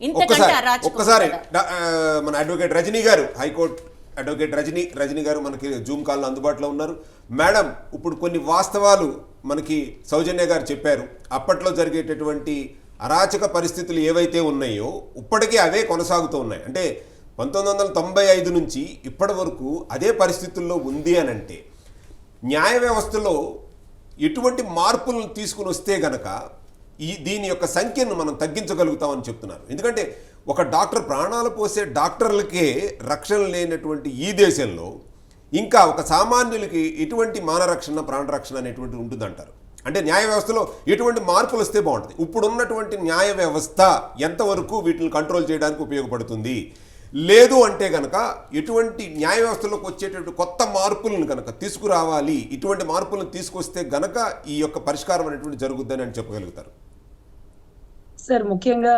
ఒక్కసారి మన అడ్వకేట్ రజనీ గారు, హైకోర్టు అడ్వకేట్ రజనీ గారు మనకి జూమ్ కాల్లో అందుబాటులో ఉన్నారు. మేడం, ఇప్పుడు కొన్ని వాస్తవాలు మనకి సౌజన్య గారు చెప్పారు. అప్పట్లో జరిగేటటువంటి అరాచక పరిస్థితులు ఏవైతే ఉన్నాయో ఇప్పటికీ అవే కొనసాగుతూ ఉన్నాయి. అంటే 1995 నుంచి ఇప్పటి వరకు అదే పరిస్థితుల్లో ఉంది అని అంటే న్యాయ వ్యవస్థలో ఎటువంటి మార్పులను తీసుకుని వస్తే గనక దీని యొక్క సంఖ్యను మనం తగ్గించగలుగుతామని చెప్తున్నారు. ఎందుకంటే ఒక డాక్టర్ ప్రాణాలు పోసే డాక్టర్లకే రక్షణ లేనటువంటి ఈ దేశంలో ఇంకా ఒక సామాన్యులకి ఎటువంటి మానరక్షణ ప్రాణరక్షణ అనేటువంటి ఉంటుందంటారు. అంటే న్యాయ వ్యవస్థలో ఎటువంటి మార్పులు వస్తే బాగుంటుంది. ఇప్పుడు ఉన్నటువంటి న్యాయ వ్యవస్థ ఎంతవరకు వీటిని కంట్రోల్ చేయడానికి ఉపయోగపడుతుంది, లేదు అంటే కనుక ఎటువంటి న్యాయ వ్యవస్థలోకి వచ్చేటటువంటి కొత్త మార్పులను కనుక తీసుకురావాలి, ఇటువంటి మార్పులను తీసుకొస్తే గనక ఈ యొక్క పరిష్కారం అనేటువంటి జరుగుద్దని అని చెప్పగలుగుతారు. సార్, ముఖ్యంగా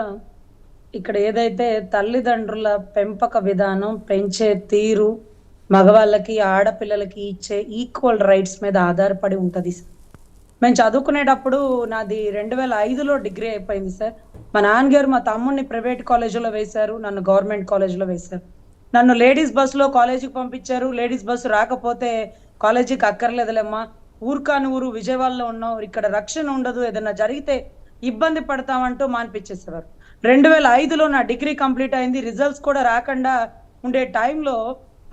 ఇక్కడ ఏదైతే తల్లిదండ్రుల పెంపక విధానం, పెంచే తీరు, మగవాళ్ళకి ఆడపిల్లలకి ఇచ్చే ఈక్వల్ రైట్స్ మీద ఆధారపడి ఉంటుంది సార్. మేము చదువుకునేటప్పుడు నాది 2005లో డిగ్రీ అయిపోయింది సార్. మా నాన్నగారు మా తమ్ముడిని ప్రైవేట్ కాలేజీలో వేశారు, నన్ను గవర్నమెంట్ కాలేజీలో వేశారు. నన్ను లేడీస్ బస్సులో కాలేజీకి పంపించారు. లేడీస్ బస్సు రాకపోతే కాలేజీకి అక్కర్లేదులేమ్మా, ఊరుకాని ఊరు విజయవాడలో ఉన్నావు, ఇక్కడ రక్షణ ఉండదు, ఏదైనా జరిగితే ఇబ్బంది పడతామంటూ మానిపించేసేవారు. 2005లో నా డిగ్రీ కంప్లీట్ అయింది. రిజల్ట్స్ కూడా రాకుండా ఉండే టైంలో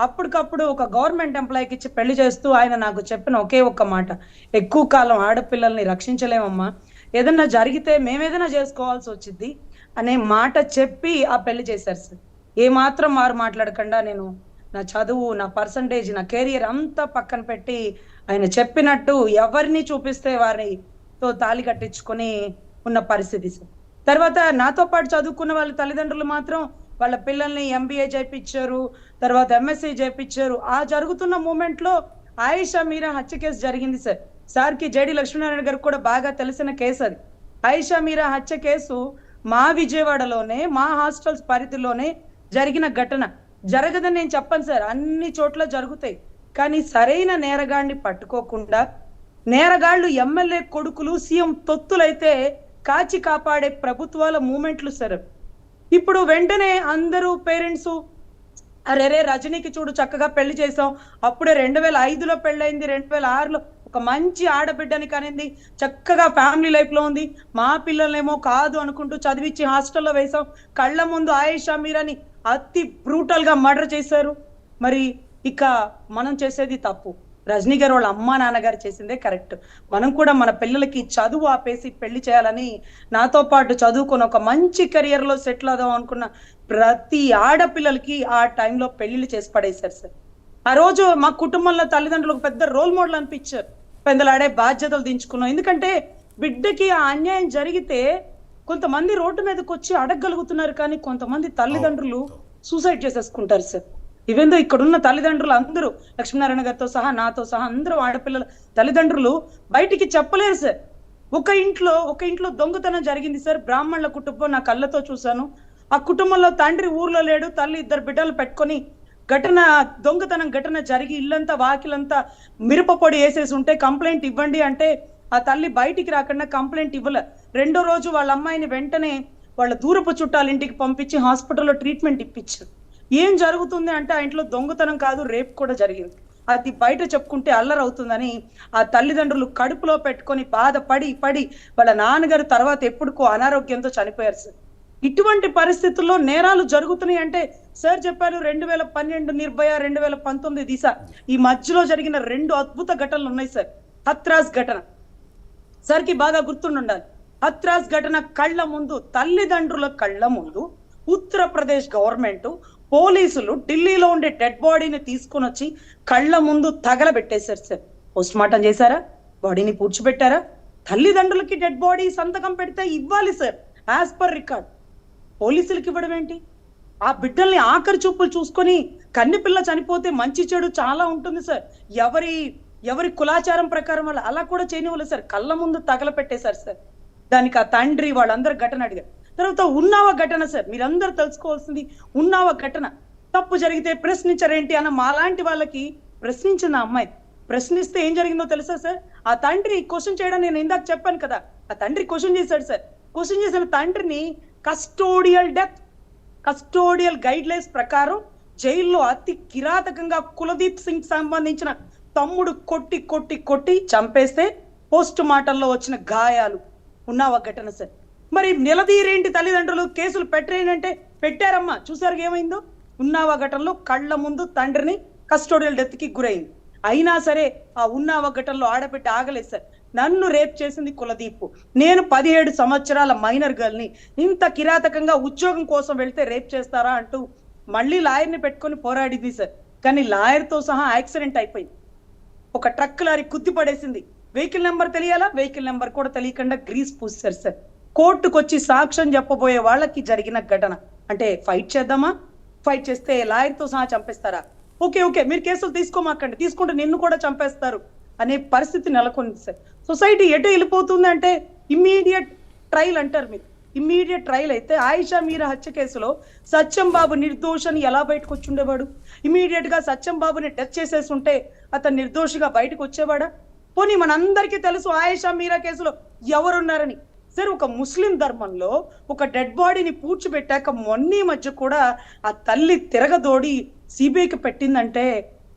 అప్పటికప్పుడు ఒక గవర్నమెంట్ ఎంప్లాయీకి ఇచ్చి పెళ్లి చేస్తూ ఆయన నాకు చెప్పిన ఒకే ఒక్క మాట, ఎక్కువ కాలం ఆడపిల్లల్ని రక్షించలేమమ్మా, ఏదన్నా జరిగితే మేమేదైనా చేసుకోవాల్సి వచ్చింది అనే మాట చెప్పి ఆ పెళ్లి చేశారు సార్. ఏమాత్రం మారు మాట్లాడకుండా నేను నా చదువు, నా పర్సంటేజ్, నా కెరియర్ అంతా పక్కన పెట్టి ఆయన చెప్పినట్టు ఎవరిని చూపిస్తే వారితో తాళి కట్టించుకొని ఉన్న పరిస్థితి సార్. తర్వాత నాతో పాటు చదువుకున్న వాళ్ళ తల్లిదండ్రులు మాత్రం వాళ్ళ పిల్లల్ని ఎంబీఏ చేయించారు, తర్వాత ఎంఎస్సీ చేయించారు. ఆ జరుగుతున్న మూమెంట్ లో ఆయిషా మీరా హత్య కేసు జరిగింది సార్. సార్కి జేడి లక్ష్మీనారాయణ గారికి కూడా బాగా తెలిసిన కేసు అది. ఆయిషా మీరా హత్య కేసు మా విజయవాడలోనే, మా హాస్టల్స్ పరిధిలోనే జరిగిన ఘటన. జరగదని నేను చెప్పను సార్, అన్ని చోట్ల జరుగుతాయి. కానీ సరైన నేరగాడిని పట్టుకోకుండా నేరగాళ్లు ఎమ్మెల్యే కొడుకులు, సీఎం తొత్తులైతే కాచి కాపాడే ప్రభుత్వాల మూమెంట్లు సార్. ఇప్పుడు వెంటనే అందరూ పేరెంట్స్ అరే రజనీకి చూడు చక్కగా పెళ్లి చేసాం, అప్పుడే 2005లో పెళ్ళైంది, 2006లో ఒక మంచి ఆడబిడ్డని కనింది, చక్కగా ఫ్యామిలీ లైఫ్ లో ఉంది, మా పిల్లలేమో కాదు అనుకుంటూ చదివించి హాస్టల్లో వేసాం, కళ్ళ ముందు ఆయిషా మీరాని అతి బ్రూటల్ గా మర్డర్ చేశారు. మరి ఇక మనం చేసేది తప్పు. రజనీ గారు వాళ్ళ అమ్మా నాన్నగారు చేసిందే కరెక్ట్. మనం కూడా మన పిల్లలకి చదువు ఆపేసి పెళ్లి చేయాలని, నాతో పాటు చదువుకొని ఒక మంచి కెరియర్ లో సెటిల్ అవుదాం అనుకున్న ప్రతి ఆడపిల్లలకి ఆ టైంలో పెళ్లిళ్ళు చేసి పడేశారు సార్. ఆ రోజు మా కుటుంబంలో తల్లిదండ్రులకు పెద్ద రోల్ మోడల్ అనిపించారు. పెందలాడే బాధ్యతలు దించుకున్నాం. ఎందుకంటే బిడ్డకి ఆ అన్యాయం జరిగితే కొంతమంది రోడ్డు మీదకి వచ్చి అడగగలుగుతున్నారు, కానీ కొంతమంది తల్లిదండ్రులు సూసైడ్ చేసేసుకుంటారు సార్. ఇవేందో ఇక్కడున్న తల్లిదండ్రులు అందరూ, లక్ష్మీనారాయణ గారితో సహా నాతో సహా అందరూ ఆడపిల్లల తల్లిదండ్రులు బయటికి చెప్పలేరు సార్. ఒక ఇంట్లో దొంగతనం జరిగింది సార్. బ్రాహ్మణుల కుటుంబం, నా కళ్ళతో చూశాను. ఆ కుటుంబంలో తండ్రి ఊర్లో లేడు, తల్లి 2 బిడ్డలు పెట్టుకొని దొంగతనం ఘటన జరిగి ఇల్లంతా వాకిలంతా మిరప పొడి వేసేసి ఉంటే కంప్లైంట్ ఇవ్వండి అంటే ఆ తల్లి బయటికి రాకుండా కంప్లైంట్ ఇవ్వలే. 2వ రోజు వాళ్ళ అమ్మాయిని వెంటనే వాళ్ళ దూరపు చుట్టాల ఇంటికి పంపించి హాస్పిటల్లో ట్రీట్మెంట్ ఇప్పించారు. ఏం జరుగుతుంది అంటే ఆ ఇంట్లో దొంగతనం కాదు, రేప్ కూడా జరిగింది. అది బయట చెప్పుకుంటే అల్లరవుతుందని ఆ తల్లిదండ్రులు కడుపులో పెట్టుకొని బాధపడి వాళ్ళ నాన్నగారు తర్వాత ఎప్పుడుకో అనారోగ్యంతో చనిపోయారు సార్. ఇటువంటి పరిస్థితుల్లో నేరాలు జరుగుతున్నాయి అంటే సార్ చెప్పారు 2012 నిర్భయ, 2019 దిశ, ఈ మధ్యలో జరిగిన 2 అద్భుత ఘటనలు ఉన్నాయి సార్. హత్రాస్ ఘటన సార్కి బాగా గుర్తుండాలి. హత్రాస్ ఘటన కళ్ళ ముందు, తల్లిదండ్రుల కళ్ళ ముందు ఉత్తరప్రదేశ్ గవర్నమెంట్ పోలీసులు ఢిల్లీలో ఉండే డెడ్ బాడీని తీసుకొని వచ్చి కళ్ళ ముందు తగలబెట్టేశారు సార్. పోస్ట్ మార్టం చేశారా? బాడీని పూడ్చిపెట్టారా? తల్లిదండ్రులకి డెడ్ బాడీ సంతకం పెడితే ఇవ్వాలి సార్, యాజ్ పర్ రికార్డ్. పోలీసులకి ఇవ్వడం ఏంటి? ఆ బిడ్డల్ని ఆఖరి చూపులు చూసుకొని, కన్ని పిల్ల చనిపోతే మంచి చెడు చాలా ఉంటుంది సార్, ఎవరి కులాచారం ప్రకారం వాళ్ళు అలా కూడా చేయనివ్వలేదు సార్. కళ్ళ ముందు తగలపెట్టేశారు సార్. దానికి ఆ తండ్రి వాళ్ళందరూ ఘటన అడిగారు. తర్వాత ఉన్నావ ఘటన సార్, మీరందరూ తెలుసుకోవాల్సింది ఉన్నావ ఘటన. తప్పు జరిగితే ప్రశ్నించరేంటి అన్న మాలాంటి వాళ్ళకి ప్రశ్నించిన అమ్మాయి ప్రశ్నిస్తే ఏం జరిగిందో తెలుసా సార్? ఆ తండ్రి క్వశ్చన్ చేయడం నేను ఇందాక చెప్పాను కదా, ఆ తండ్రి క్వశ్చన్ చేశాడు సార్. క్వశ్చన్ చేసిన తండ్రిని custodial death custodial guide lines ప్రకారం జైల్లో అతి కిరాతకంగా కులదీప్ సింగ్ సంబంధించిన తమ్ముడు కొట్టి కొట్టి కొట్టి చంపేస్తే పోస్ట్ మార్టంలో వచ్చిన గాయాలు ఉన్నావా ఘటన సార్. మరి నిలదీరేంటి తల్లిదండ్రులు, కేసులు పెట్టరేంటంటే పెట్టారమ్మా, చూసారు ఏమైందో. ఉన్నావా ఘటనలో కళ్ళ ముందు తండ్రిని కస్టోడియల్ డెత్ కి గురైంది. అయినా సరే ఆ ఉన్నావా ఘటనలో ఆడబిడ్డ ఆగలేదు సార్. నన్ను రేప్ చేసింది కులదీప్, నేను 17 సంవత్సరాల మైనర్ గర్ల్ ని ఇంత కిరాతకంగా ఉద్యోగం కోసం వెళ్తే రేప్ చేస్తారా అంటూ మళ్ళీ లాయర్ని పెట్టుకొని పోరాడింది సార్. కానీ లాయర్ తో సహా యాక్సిడెంట్ అయిపోయింది. ఒక ట్రక్ లారీ కుద్ది పడేసింది. వెహికల్ నెంబర్ తెలియాలా, వెహికల్ నెంబర్ కూడా తెలియకుండా గ్రీస్ పూసారు సార్. కోర్టుకు వచ్చి సాక్ష్యం చెప్పబోయే వాళ్ళకి జరిగిన ఘటన. అంటే ఫైట్ చేద్దామా, ఫైట్ చేస్తే లాయర్ తో సహా చంపేస్తారా, ఓకే ఓకే మీరు కేసులు తీసుకోమాకండి, తీసుకుంటే నిన్ను కూడా చంపేస్తారు అనే పరిస్థితి నెలకొంది సార్. సొసైటీ ఎటు వెళ్ళిపోతుంది అంటే ఇమ్మీడియట్ ట్రయల్ అంటారు మీరు. ఇమ్మీడియట్ ట్రయల్ అయితే ఆయిషా మీరా హత్య కేసులో సత్యం బాబు నిర్దోషని ఎలా బయటకు వచ్చి ఉండేవాడు? ఇమ్మీడియట్ గా సత్యం బాబుని డెత్ చేసేసి ఉంటే అతను నిర్దోషిగా బయటకు వచ్చేవాడా? పోనీ మనందరికీ తెలుసు ఆయిషా మీరా కేసులో ఎవరున్నారని. సరే, ఒక ముస్లిం ధర్మంలో ఒక డెడ్ బాడీని పూడ్చిపెట్టాక మొన్నీ మధ్య కూడా ఆ తల్లి తిరగదోడి సిబిఐకి పెట్టిందంటే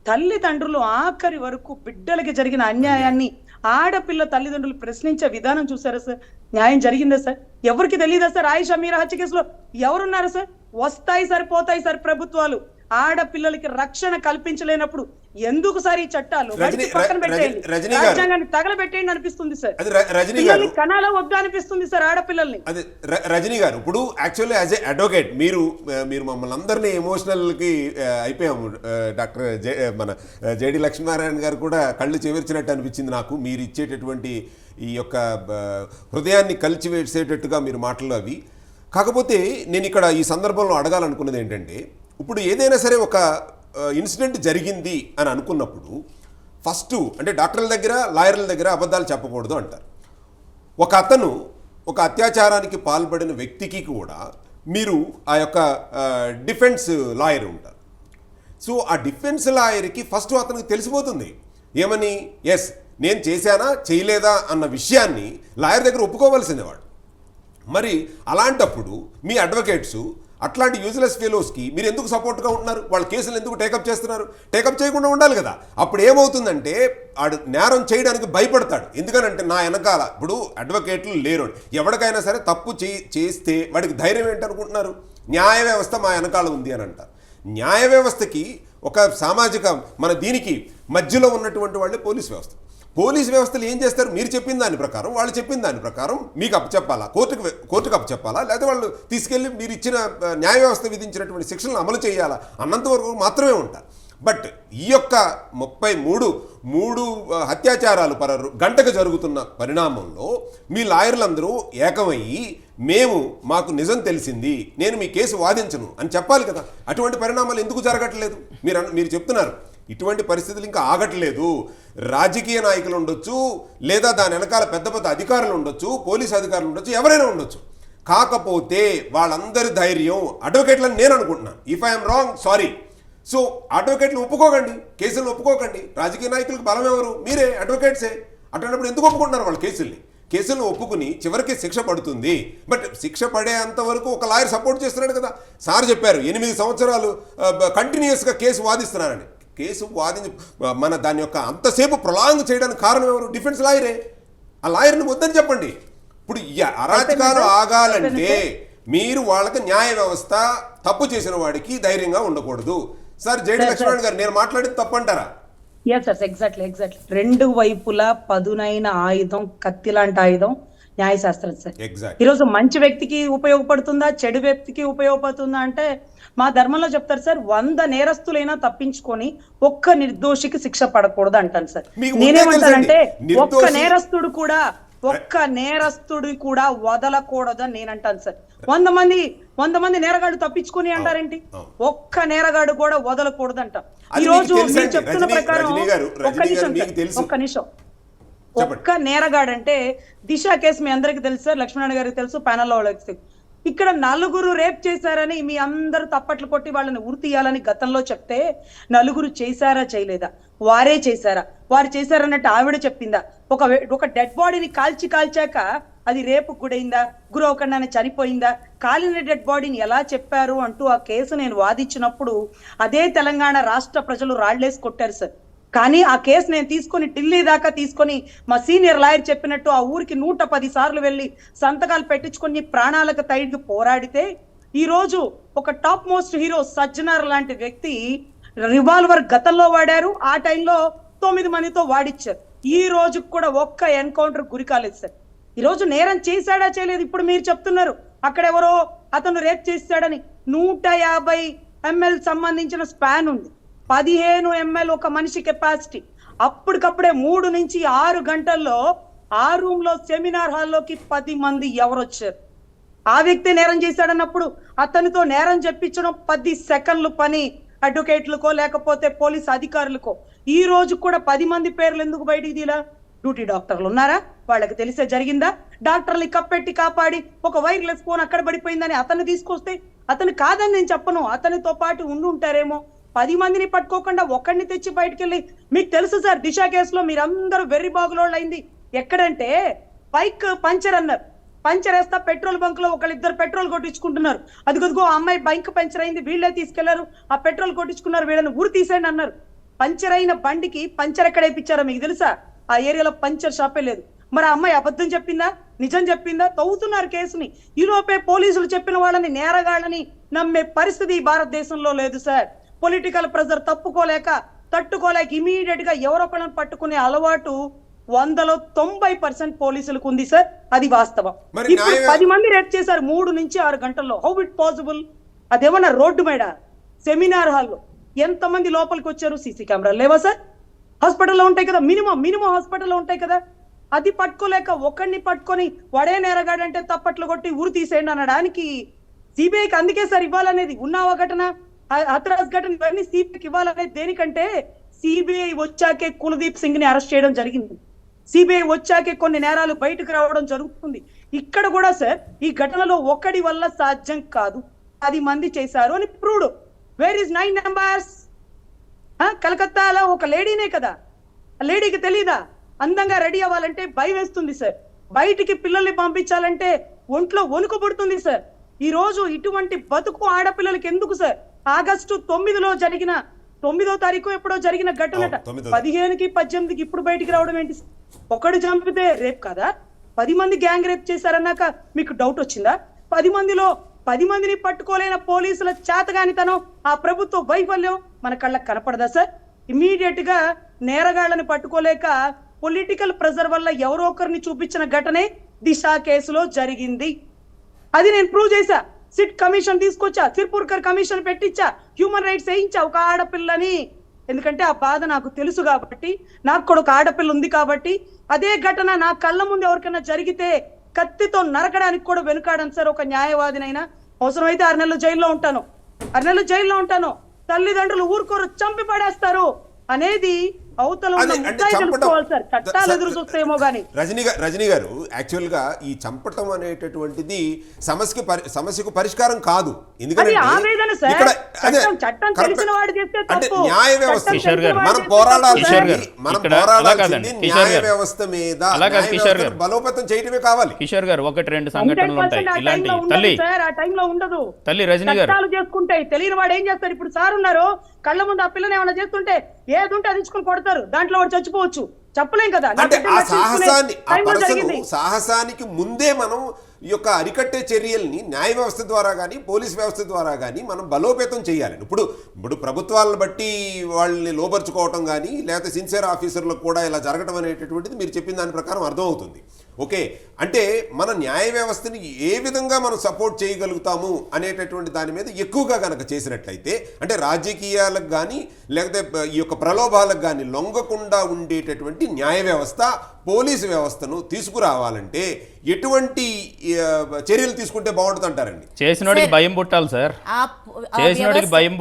తల్లిదండ్రులు ఆఖరి వరకు బిడ్డలకి జరిగిన అన్యాయాన్ని ఆడపిల్ల తల్లిదండ్రులు ప్రశ్నించే విధానం చూసారా సార్? న్యాయం జరిగిందా సార్? ఎవరికి తెలియదా సార్? ఆయిషా మీరా హత్య కేసులో ఎవరున్నారు సార్? వస్తాయి సార్, పోతాయి సార్ ప్రభుత్వాలు. ఆడపిల్లలకి రక్షణ కల్పించలేనప్పుడు ఎందుకు సార్ ఈ చట్టాలు? పక్కన పెట్టేయండి, రాజ్యాంగాన్ని తగలబెట్టేయండి అనిపిస్తుంది సార్. పిల్లల్ని కనాలో వద్దు అనిపిస్తుంది సార్ ఆడపిల్లల్ని. అదే రజనీ గారు, ఇప్పుడు యాక్చువల్లీ యాజ్ ఏ అడ్వకేట్ మీరు మమ్మల్ని అందరినీ ఎమోషనల్కి అయిపోయాము. డాక్టర్ మన జేడి లక్ష్మీనారాయణ గారు కూడా కళ్ళు చెవిర్చినట్టు అనిపించింది నాకు. మీరు ఇచ్చేటటువంటి ఈ యొక్క హృదయాన్ని కలిచివేసేటట్టుగా మీరు మాటలు అవి. కాకపోతే నేను ఇక్కడ ఈ సందర్భంలో అడగాలనుకున్నది ఏంటంటే, ఇప్పుడు ఏదైనా సరే ఒక ఇన్సిడెంట్ జరిగింది అని అనుకున్నప్పుడు ఫస్ట్ అంటే డాక్టర్ల దగ్గర లాయర్ల దగ్గర అబద్ధాలు చెప్పకూడదు అంటారు. ఒక అతను ఒక అత్యాచారానికి పాల్పడిన వ్యక్తికి కూడా మీరు ఆ యొక్క డిఫెన్స్ లాయర్ ఉంటారు. సో ఆ డిఫెన్స్ లాయర్కి ఫస్ట్ అతనికి తెలిసిపోతుంది ఏమని, ఎస్ నేను చేశానా చేయలేదా అన్న విషయాన్ని లాయర్ దగ్గర ఒప్పుకోవాల్సిందేవాడు. మరి అలాంటప్పుడు మీ అడ్వకేట్స్ అట్లాంటి యూజ్లెస్ ఫెలోస్కి మీరు ఎందుకు సపోర్ట్గా ఉంటున్నారు? వాళ్ళ కేసులు ఎందుకు టేకప్ చేస్తున్నారు? టేకప్ చేయకుండా ఉండాలి కదా. అప్పుడు ఏమవుతుందంటే ఆడు నేరం చేయడానికి భయపడతాడు. ఎందుకనంటే నా వెనకాల ఇప్పుడు అడ్వకేట్లు లేరు. ఎవరికైనా సరే తప్పు చేస్తే వాడికి ధైర్యం ఏంటనుకుంటున్నారు? న్యాయ వ్యవస్థ మా వెనకాల ఉంది అని అంటారు. న్యాయ వ్యవస్థకి ఒక సామాజిక మన దీనికి మధ్యలో ఉన్నటువంటి వాళ్ళే పోలీస్ వ్యవస్థ. పోలీస్ వ్యవస్థలు ఏం చేస్తారు? మీరు చెప్పిన దాని ప్రకారం, వాళ్ళు చెప్పిన దాని ప్రకారం మీకు అప్పచెప్పాలా, కోర్టుకు అప్పచెప్పాలా, లేదా వాళ్ళు తీసుకెళ్ళి మీరు ఇచ్చిన న్యాయ వ్యవస్థ విధించినటువంటి శిక్షలను అమలు చేయాలా అన్నంతవరకు మాత్రమే ఉంటారు. బట్ ఈ యొక్క 33 అత్యాచారాలు గంటకు జరుగుతున్న పరిణామంలో మీ లాయర్లందరూ ఏకమయ్యి మాకు నిజం తెలిసింది, నేను మీ కేసు వాదించను అని చెప్పాలి కదా. అటువంటి పరిణామాలు ఎందుకు జరగట్లేదు? మీరు చెప్తున్నారు ఇటువంటి పరిస్థితులు ఇంకా ఆగట్లేదు. రాజకీయ నాయకులు ఉండొచ్చు, లేదా దాని వెనకాల పెద్ద పెద్ద అధికారులు ఉండొచ్చు, పోలీసు అధికారులు ఉండొచ్చు, ఎవరైనా ఉండొచ్చు. కాకపోతే వాళ్ళందరి ధైర్యం అడ్వకేట్లని నేను అనుకుంటున్నాను. If I'm wrong sorry. So అడ్వకేట్లు ఒప్పుకోకండి, కేసులను ఒప్పుకోకండి. రాజకీయ నాయకులకు బలం ఎవరు? మీరే, అడ్వకేట్సే. అటువంటిప్పుడు ఎందుకు ఒప్పుకుంటున్నారు వాళ్ళు కేసులను ఒప్పుకుని చివరికి శిక్ష పడుతుంది. బట్ శిక్ష పడేంత వరకు ఒక లాయర్ సపోర్ట్ చేస్తున్నాడు కదా. సార్ చెప్పారు 8 సంవత్సరాలు కంటిన్యూస్గా కేసు వాదిస్తున్నారని. కేసు వాదించి మన దాని యొక్క అంతసేపు ప్రొలాంగ్ చేయడానికి కారణం ఎవరు? డిఫెన్స్ లాయరే. ఆ లాయర్ని వద్దని చెప్పండి. ఇప్పుడు ఈ అరాచకాలు ఆగాలంటే మీరు వాళ్ళకి న్యాయ వ్యవస్థ తప్పు చేసిన వాడికి ధైర్యంగా ఉండకూడదు. సార్ జేడి లక్ష్మణ్ గారు, నేను మాట్లాడేది తప్పంటారా? ఎగ్జాక్ట్లీ. రెండు వైపులా పదునైన ఆయుధం, కత్తి లాంటి ఆయుధం న్యాయశాస్త్రం సార్. ఈరోజు మంచి వ్యక్తికి ఉపయోగపడుతుందా, చెడు వ్యక్తికి ఉపయోగపడుతుందా అంటే మా ధర్మంలో చెప్తారు సార్, 100 నేరస్తులైనా తప్పించుకొని ఒక్క నిర్దోషికి శిక్ష పడకూడదు అంటాను సార్. నేనేమంటానంటే ఒక్క నేరస్తుడు కూడా వదలకూడదు అని నేను అంటాను సార్. 100 మంది నేరగాడు తప్పించుకొని అంటారేంటి? ఒక్క నేరగాడు కూడా వదలకూడదు అంటాం. ఈ రోజు మీరు చెప్తున్న ప్రకారం ఒక్క నిమిషం ఒక్క నేరగాడంటే దిశ కేసు మీ అందరికి తెలుసు సార్, లక్ష్మణ్ గారికి తెలుసు, ప్యానల్లో వాళ్ళకి తెలుసు. ఇక్కడ 4 రేప్ చేశారని మీ అందరూ తప్పట్లు కొట్టి వాళ్ళని ఉరి తీయాలని గతంలో చెప్తే 4 చేశారా చేయలేదా? వారే చేశారా? వారు చేశారన్నట్టు ఆవిడ చెప్పిందా? ఒక డెడ్ బాడీని కాల్చాక అది రేపు గురైందా, గురవకుండానే చనిపోయిందా, కాలిన డెడ్ బాడీని ఎలా చెప్పారు అంటూ ఆ కేసు నేను వాదించినప్పుడు అదే తెలంగాణ రాష్ట్ర ప్రజలు రాళ్లేసి కొట్టారు సార్. కానీ ఆ కేసు నేను తీసుకొని ఢిల్లీ దాకా తీసుకొని మా సీనియర్ లాయర్ చెప్పినట్టు ఆ ఊరికి 110 సార్లు వెళ్ళి సంతకాలు పెట్టించుకొని ప్రాణాలకు తైడికి పోరాడితే ఈ రోజు ఒక టాప్ మోస్ట్ హీరో సజ్జనార్ లాంటి వ్యక్తి రివాల్వర్ గతంలో వాడారు, ఆ టైంలో 9 మందితో వాడిచ్చారు. ఈ రోజు కూడా ఒక్క ఎన్కౌంటర్ గురి కాలేదు సార్. ఈ రోజు నేరం చేశాడా చేయలేదు ఇప్పుడు మీరు చెప్తున్నారు అక్కడ ఎవరో అతను రేప్ చేశాడని. 150 ml సంబంధించిన స్పాన్ ఉంది, 15 ml ఒక మనిషి కెపాసిటీ. అప్పటికప్పుడే 3 నుంచి 6 గంటల్లో ఆ రూమ్ లో సెమినార్ హాల్లోకి 10 మంది ఎవరు వచ్చారు. ఆ వ్యక్తి నేరం చేశాడన్నప్పుడు అతనితో నేరం చెప్పించడం 10 సెకండ్లు పని అడ్వకేట్లకో లేకపోతే పోలీస్ అధికారులకో. ఈ రోజు కూడా 10 మంది పేర్లు ఎందుకు బయటికి తీలా? డ్యూటీ డాక్టర్లు ఉన్నారా? వాళ్ళకి తెలిసే జరిగిందా? డాక్టర్ని కప్పెట్టి కాపాడి ఒక వైర్లెస్ ఫోన్ అక్కడ పడిపోయిందని అతన్ని తీసుకొస్తే అతను కాదని నేను చెప్పను, అతనితో పాటు ఉండి ఉంటారేమో. 10 మందిని పట్టుకోకుండా ఒకడిని తెచ్చి బయటకు వెళ్ళి, మీకు తెలుసు సార్ దిశ కేసులో మీరందరూ వెర్రి బాగులోళ్ళు అయింది ఎక్కడంటే బైక్ పంచర్ అన్నారు, పంచర్ వేస్తా పెట్రోల్ బంక్ లో ఒకళ్ళిద్దరు పెట్రోల్ కొట్టించుకుంటున్నారు. అదిగో ఆ అమ్మాయి బైక్ పంచర్ అయింది, వీళ్ళే తీసుకెళ్లారు, ఆ పెట్రోల్ కొట్టించుకున్నారు, వీళ్ళని ఊరు తీసేయండి అన్నారు. పంచర్ అయిన బండికి పంచర్ ఎక్కడ వేయించారో మీకు తెలుసా? ఆ ఏరియాలో పంచర్ షాపే లేదు. మరి ఆ అమ్మాయి అబద్ధం చెప్పిందా నిజం చెప్పిందా? తవ్వుతున్నారు కేసుని. ఈలోపే పోలీసులు చెప్పిన వాళ్ళని నేరగాళ్ళని నమ్మే పరిస్థితి ఈ భారతదేశంలో లేదు సార్. పొలిటికల్ ప్రెజర్ తట్టుకోలేక ఇమీడియట్ గా ఎవరొకళ్ళని పట్టుకునే అలవాటు 100లో 90% పోలీసులకు ఉంది సార్. అది వాస్తవం. ఇప్పుడు 10 మంది రేప్ చేశారు 3 నుంచి 6 గంటల్లో. How it possible? అదేమన్నా రోడ్డు మీద సెమినార్ హాల్లో ఎంతమంది లోపలికి వచ్చారు? సీసీ కెమెరాలు లేవా సార్? హాస్పిటల్లో ఉంటాయి కదా, మినిమం హాస్పిటల్లో ఉంటాయి కదా. అది పట్టుకోలేక ఒకడిని పట్టుకొని వాడే నేరగాడంటే తప్పట్లు కొట్టి ఊరు తీసేయండి అనడానికి సిబిఐకి అందుకే సార్ ఇవ్వాలనేది. ఉన్నావా ఘటన, హత్రాస్ ఘటన, ఇవన్నీ సిబిఐకి ఇవ్వాలనేది దేనికంటే సిబిఐ వచ్చాకే కులదీప్ సింగ్ ని అరెస్ట్ చేయడం జరిగింది. సిబిఐ వచ్చాకే కొన్ని నేరాలు బయటకు రావడం జరుగుతుంది. ఇక్కడ కూడా సార్ ఈ ఘటనలో ఒకడి వల్ల సాధ్యం కాదు, 10 మంది చేశారు అని ప్రూవ్డ్. Where is 9 members? కలకత్తాలో ఒక లేడీనే కదా, ఆ లేడీకి తెలీదా? అందంగా రెడీ అవ్వాలంటే భయం వేస్తుంది సార్. బయటికి పిల్లల్ని పంపించాలంటే ఒంట్లో వణుకు పుడుతుంది సార్. ఈ రోజు ఇటువంటి బతుకు ఆడపిల్లలకి ఎందుకు సార్? ఆగస్టు 9లో జరిగిన 9వ తారీఖు ఎప్పుడో జరిగిన ఘటనట 15కి 18కి ఇప్పుడు బయటికి రావడం ఏంటి? ఒకడు చంపితే రేప్ కదా? 10 మంది గ్యాంగ్ రేప్ చేశారన్నాక మీకు డౌట్ వచ్చిందా? 10 మందిలో 10 మందిని పట్టుకోలేని పోలీసుల చేతగానితనం, ఆ ప్రభుత్వ వైఫల్యం మన కళ్ళకు కనపడదా సార్? ఇమీడియట్ గా నేరగాళ్లను పట్టుకోలేక పొలిటికల్ ప్రెజర్ వల్ల ఎవరో ఒకరిని చూపించిన ఘటనే దిశ కేసులో జరిగింది. అది నేను ప్రూవ్ చేశా. సిట్ కమిషన్ తీసుకొచ్చా, సిర్పూర్కర్ కమిషన్ పెట్టించా, హ్యూమన్ రైట్స్ వేయించా ఒక ఆడపిల్లని. ఎందుకంటే ఆ బాధ నాకు తెలుసు కాబట్టి, నాకు కూడా ఒక ఆడపిల్ల ఉంది కాబట్టి. అదే ఘటన నా కళ్ళ ముందు ఎవరికైనా జరిగితే కత్తితో నరకడానికి కూడా వెనుకాడను సార్. ఒక న్యాయవాదినైనా అవసరమైతే 6 నెలలు జైల్లో ఉంటాను, 6 నెలలు జైల్లో ఉంటాను. తల్లిదండ్రులు ఊరుకోరు, చంపి పడేస్తారు అనేది అవతల సార్. చట్టాలు ఎదురు చూస్తాయేమో గానీ. రజనీ గారు యాక్చువల్ గా ఈ చంపటం అనేటటువంటిది సమస్యకు పరిష్కారం కాదు. ఎందుకంటే న్యాయ వ్యవస్థ మనం పోరాడాల్సింది న్యాయ వ్యవస్థ మీద బలోపేతం చేయటమే కావాలి. కిషోర్ గారు 1-2 సంఘటనలు ఉంటాయి ఇలాంటి. ఆ టైంలో ఉండదు. తల్లి రజనీ గారు చట్టాలు చేసుకుంటాయి, తెలియని వాడు ఏం చేస్తారు? ఇప్పుడు సార్ ఉన్నారు, కళ్ళ ముందు ఆ పిల్లని ఏమైనా చేస్తుంటే ఏది ఉంటే అది ఇచ్చుకొని కొడతారు, దాంట్లో వాడు చచ్చిపోవచ్చు. చెప్పలేం కదా. అంటే ఆ సాహసానికి ముందే మనం ఈ యొక్క అరికట్టే చర్యల్ని న్యాయ వ్యవస్థ ద్వారా కానీ పోలీస్ వ్యవస్థ ద్వారా కానీ మనం బలోపేతం చేయాలి. ఇప్పుడు ప్రభుత్వాలను బట్టి వాళ్ళని లోపరుచుకోవటం కానీ లేకపోతే సిన్సియర్ ఆఫీసర్లకు కూడా ఇలా జరగడం అనేటటువంటిది మీరు చెప్పిన దాని ప్రకారం అర్థమవుతుంది. ఓకే, అంటే మన న్యాయ వ్యవస్థని ఏ విధంగా మనం సపోర్ట్ చేయగలుగుతాము అనేటటువంటి దాని మీద ఎక్కువగా కనుక చేసినట్లయితే, అంటే రాజకీయాలకు కానీ లేకపోతే ఈ యొక్క ప్రలోభాలకు కానీ లొంగకుండా ఉండేటటువంటి న్యాయ వ్యవస్థ పోలీసు వ్యవస్థను తీసుకురావాలంటే ఎటువంటి చర్యలు తీసుకుంటే బాగుంటుంది అంటారండి? చేసినోడికి భయం పుట్టాలి సార్, చేసినోడికి భయం